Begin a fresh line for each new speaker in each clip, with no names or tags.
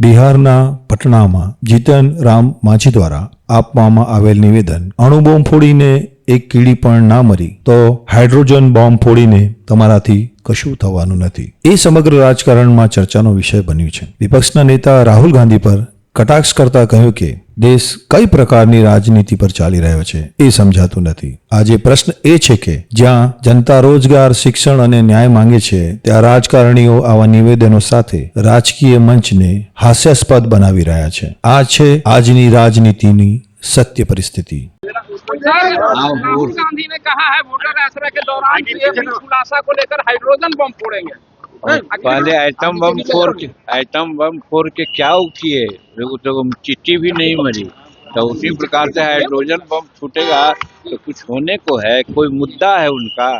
બિહારના પટનામાં જીતન રામ માંઝી દ્વારા આપવામાં આવેલ નિવેદન, અણુબોમ્બ ફોડીને એક કીડી પણ ના મરી તો હાઇડ્રોજન બોમ્બ ફોડીને તમારાથી કશું થવાનું નથી, એ સમગ્ર રાજકારણમાં ચર્ચાનો વિષય બન્યું છે. વિપક્ષના નેતા રાહુલ ગાંધી પર કટાક્ષ કરતા કહ્યું કે દેશ કઈ પ્રકારની રાજનીતિ પર ચાલી રહ્યો છે એ સમજાતું નથી. આજે પ્રશ્ન એ છે કે જ્યાં જનતા રોજગાર, શિક્ષણ અને ન્યાય માંગે છે, ત્યાં રાજકારણીઓ આવા નિવેદનો સાથે રાજકીય મંચને હાસ્યાસ્પદ બનાવી રહ્યા છે. આ છે આજની રાજનીતિની સત્ય પરિસ્થિતિ.
राहुल गांधी ने कहा है वोटर आश्रय के दौरान खुलासा को लेकर हाइड्रोजन बम फोड़ेंगे।
पहले आइटम बम फोड़ के क्या किए, तो चिट्ठी भी नहीं मरी, तो उसी प्रकार से हाइड्रोजन बम फूटेगा तो कुछ होने को है, कोई मुद्दा है उनका।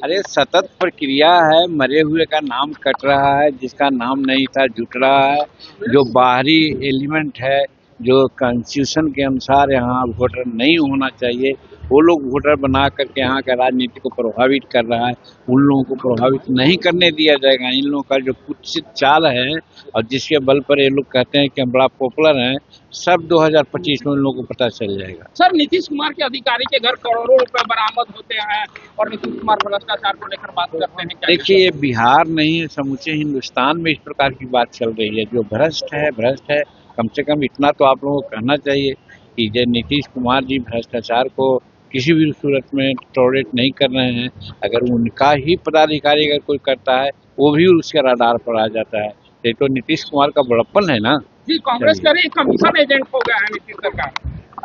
अरे सतत प्रक्रिया है, मरे हुए का नाम कट रहा है, जिसका नाम नहीं था जुट रहा है। जो बाहरी एलिमेंट है, जो कॉन्स्टिट्यूशन के अनुसार यहाँ वोटर नहीं होना चाहिए, वो लोग वोटर बना करके यहाँ का राजनीति को प्रभावित कर रहा है। उन लोगों को प्रभावित नहीं करने दिया जाएगा। इन लोगों का जो कुत्सित चाल है और जिसके बल पर ये लोग कहते हैं कि हम बड़ा पॉपुलर हैं, सब 2025 में उन लोगों को पता चल जाएगा।
सर, नीतीश कुमार के अधिकारी के घर करोड़ों रुपए बरामद होते हैं और नीतीश कुमार भ्रष्टाचार को लेकर बात करते हैं।
देखिए, ये बिहार नहीं, समूचे हिंदुस्तान में इस प्रकार की बात चल रही है। जो भ्रष्ट है, कम से कम इतना तो आप लोगों को कहना चाहिए कि जब नीतीश कुमार जी भ्रष्टाचार को किसी भी सूरत में टॉलरेट नहीं कर रहे हैं, अगर उनका ही पदाधिकारी अगर कोई करता है वो भी उसके रडार पर आ जाता है, ये तो नीतीश कुमार का बड़प्पन है ना
जी। कांग्रेस का भी कमीशन एजेंट हो गया है नीतीश सरकार।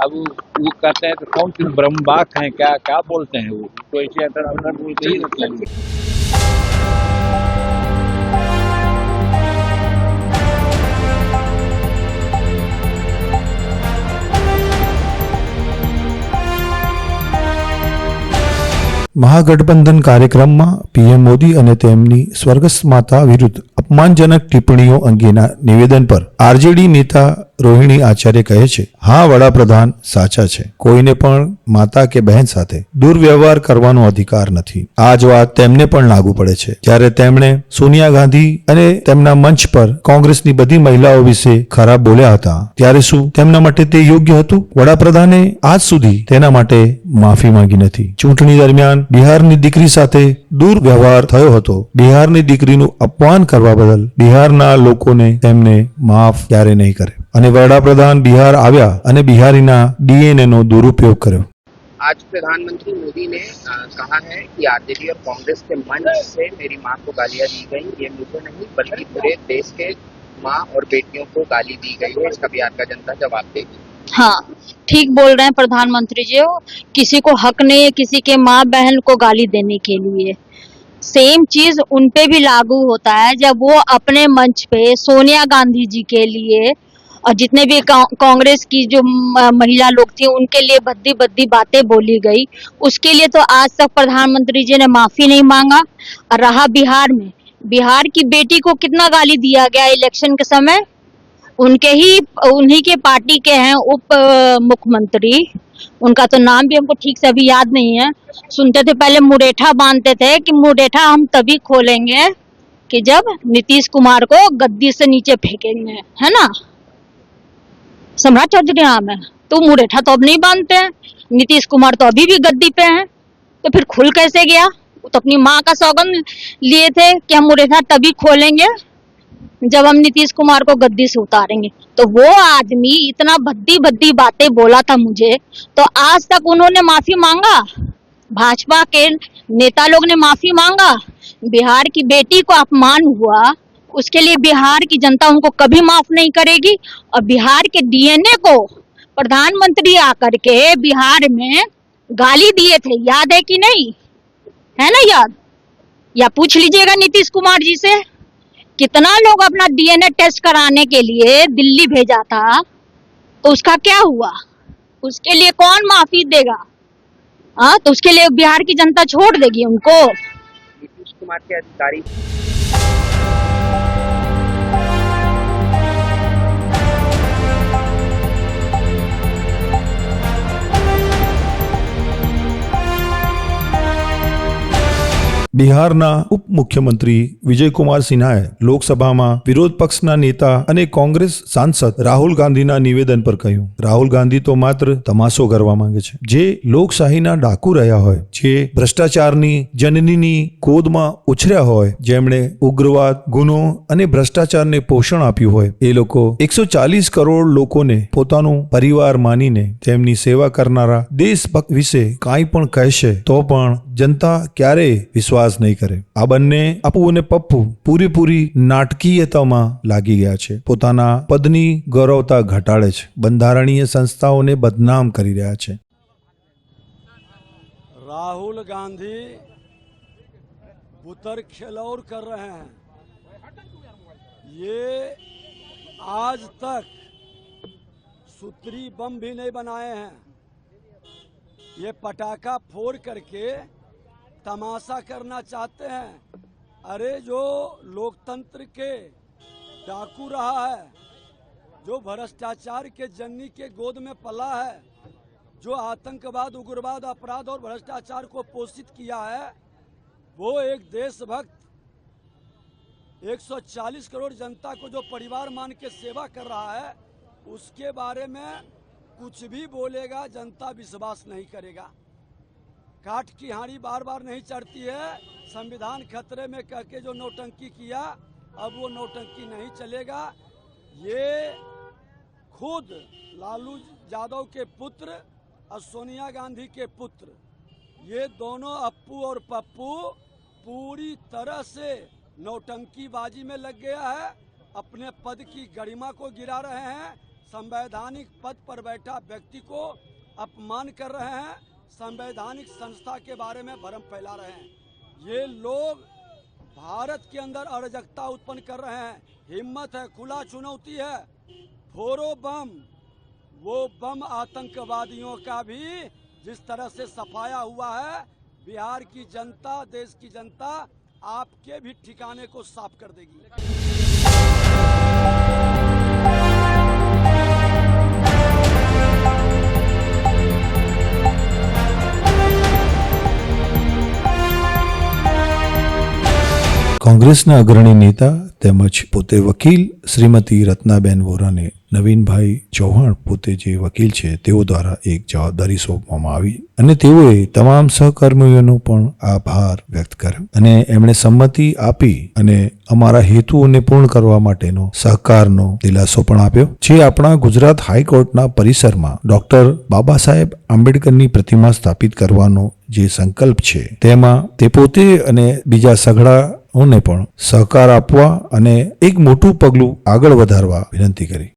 अब वो कहते हैं तो कौन सी ब्रह्मबाक हैं, क्या बोलते हैं वो, तो ऐसे अंदर बोलते ही रहते हैं।
મહાગઠબંધન કાર્યક્રમમાં પીએમ મોદી અને તેમની સ્વર્ગસ્થ માતા વિરુદ્ધ અપમાનજનક ટિપ્પણીઓ અંગેના નિવેદન પર આરજેડી નેતા રોહિણી આચાર્ય કહે છે, હા, વડાપ્રધાન સાચા છે, કોઈને પણ માતા કે બહેન સાથે દુર્વ્યવહાર કરવાનો અધિકાર નથી. આ જ વાત તેમને પણ લાગુ પડે છે. જ્યારે તેમણે સોનિયા ગાંધી અને તેમના મંચ પર કોંગ્રેસની બધી મહિલાઓ વિશે ખરાબ બોલ્યા હતા, ત્યારે શું તેમના માટે તે યોગ્ય હતું? વડાપ્રધાને આજ સુધી તેના માટે માફી માંગી નથી. ચૂંટણી દરમિયાન બિહારની દીકરી સાથે દુર્વ્યવહાર થયો હતો. બિહારની દીકરીનું અપમાન કરવા બદલ બિહારના લોકોને તેમને માફ ક્યારે નહીં કરે. અને વડાપ્રધાન બિહાર આવ્યા અને બિહારીના ડીએનએ નો દુરુપયોગ કર્યો.
आज प्रधानमंत्री मोदी ने कहा है कि आरजेडी और कांग्रेस के मंच से मेरी मां को गालियां दी गई, ये मुझे नहीं बल्कि पूरे देश के मां और बेटियों को गाली दी गई है। इसका बिहार का जनता जवाब देगी।
हाँ, ठीक बोल रहे हैं प्रधानमंत्री जी। किसी को हक नहीं है किसी के माँ बहन को गाली देने के लिए। सेम चीज उन पे भी लागू होता है जब वो अपने मंच पे सोनिया गांधी जी के लिए और जितने भी कांग्रेस की जो महिला लोग थी उनके लिए भद्दी भद्दी बातें बोली गई, उसके लिए तो आज तक प्रधानमंत्री जी ने माफी नहीं मांगा। और रहा बिहार में, बिहार की बेटी को कितना गाली दिया गया इलेक्शन के समय। उन्हीं के पार्टी के हैं उप मुख्यमंत्री, उनका तो नाम भी हमको ठीक से अभी याद नहीं है। सुनते थे पहले मुरेठा बांधते थे कि मुरेठा हम तभी खोलेंगे कि जब नीतीश कुमार को गद्दी से नीचे फेंकेंगे, है ना। सम्राट चौधरी नाम है, तो मुरेठा तो अब नहीं बांधते हैं। नीतीश कुमार तो अभी भी गद्दी पे हैं, तो फिर खुल कैसे गया? वो तो अपनी माँ का सौगंध लिए थे कि हम मुरेठा तभी खोलेंगे जब हम नीतीश कुमार को गद्दी से उतारेंगे। तो वो आदमी इतना भद्दी भद्दी बातें बोला था मुझे, तो आज तक उन्होंने माफी मांगा? भाजपा के नेता लोग ने माफी मांगा? बिहार की बेटी को अपमान हुआ, उसके लिए बिहार की जनता उनको कभी माफ नहीं करेगी। और बिहार के डीएनए को प्रधानमंत्री आकर के बिहार में गाली दिए थे, याद है कि नहीं? है ना याद? या पूछ लीजिएगा नीतीश कुमार जी से, कितना लोग अपना डीएनए टेस्ट कराने के लिए दिल्ली भेजा था, तो उसका क्या हुआ? उसके लिए कौन माफी देगा? हाँ, तो उसके लिए बिहार की जनता छोड़ देगी उनको?
नीतीश कुमार के अधिकारी
બિહારના ઉપમુખ્યમંત્રી વિજયકુમાર સિન્હાએ લોકસભામાં વિરોધ પક્ષના નેતા અને કોંગ્રેસ સાંસદ રાહુલ ગાંધીના નિવેદન પર કહ્યું, રાહુલ ગાંધી તો માત્ર તમાશો કરવા માંગે છે. જે લોકશાહીના ડાકુ રહ્યા હોય, જે ભ્રષ્ટાચારની જનનીની ગોદમાં ઉછર્યા હોય, જેમણે ઉગ્રવાદ, ગુનો અને ભ્રષ્ટાચારને પોષણ આપ્યું હોય, એ લોકો 140 કરોડ લોકોને પોતાનું પરિવાર માનીને તેમની સેવા કરનારા દેશભક્ત વિશે કાંઈ પણ કહેશે તો પણ જનતા ક્યારેય વિશ્વાસ નહીં કરે. આ બંને અપુ અને પપ્પુ પૂરેપૂરી નાટકીયતામાં લાગી ગયા છે. પોતાના પદની ગૌરવતા ઘટાડે છે, બંધારણીય સંસ્થાઓને બદનામ કરી રહ્યા છે.
राहुल गांधी बुतर खिलौर कर रहे हैं. ये आज तक सूत्री बम भी नहीं बनाए हैं. ये पटाखा फोड़ करके तमाशा करना चाहते हैं. अरे जो लोकतंत्र के डाकू रहा है, जो भ्रष्टाचार के जन्नी के गोद में पला है, जो आतंकवाद, उग्रवाद, अपराध और भ्रष्टाचार को पोषित किया है, वो एक देशभक्त 140 करोड़ जनता को जो परिवार मान के सेवा कर रहा है, उसके बारे में कुछ भी बोलेगा जनता विश्वास नहीं करेगा. काठ की हांडी बार बार नहीं चढ़ती है. संविधान खतरे में कह के जो नौटंकी किया, अब वो नौटंकी नहीं चलेगा. ये खुद लालू यादव के पुत्र और सोनिया गांधी के पुत्र, ये दोनों अप्पू और पप्पू पूरी तरह से नौटंकीबाजी में लग गया है. अपने पद की गरिमा को गिरा रहे हैं. संवैधानिक पद पर बैठा व्यक्ति को अपमान कर रहे हैं. संवैधानिक संस्था के बारे में भ्रम फैला रहे हैं. ये लोग भारत के अंदर अराजकता उत्पन्न कर रहे हैं. हिम्मत है, खुला चुनौती है, फोड़ो बम. वो बम आतंकवादियों का भी जिस तरह से सफाया हुआ है, बिहार की जनता, देश की जनता आपके भी ठिकाने को साफ कर देगी.
કોંગ્રેસના અગ્રણી નેતા તેમજ પોતે વકીલ શ્રીમતી રત્નાબેન વોરાને નવીનભાઈ ચૌહાણ પોતે જે વકીલ છે તેઓ દ્વારા એક જવાબદારી સોંપવામાં આવી અને તેઓએ તમામ સહકર્મીઓનો પણ આભાર વ્યક્ત કર્યો અને એમણે સંમતિ આપી અને અમારા હેતુઓને પૂર્ણ કરવા માટેનો સહકારનો દિલાસો પણ આપ્યો. જે આપણા ગુજરાત હાઈકોર્ટના પરિસરમાં ડોક્ટર બાબા સાહેબ આંબેડકરની પ્રતિમા સ્થાપિત કરવાનો જે સંકલ્પ છે તેમાં તે પોતે અને બીજા સઘળા ને પણ સહકાર આપવા અને એક મોટું પગલું આગળ વધારવા વિનંતી કરી.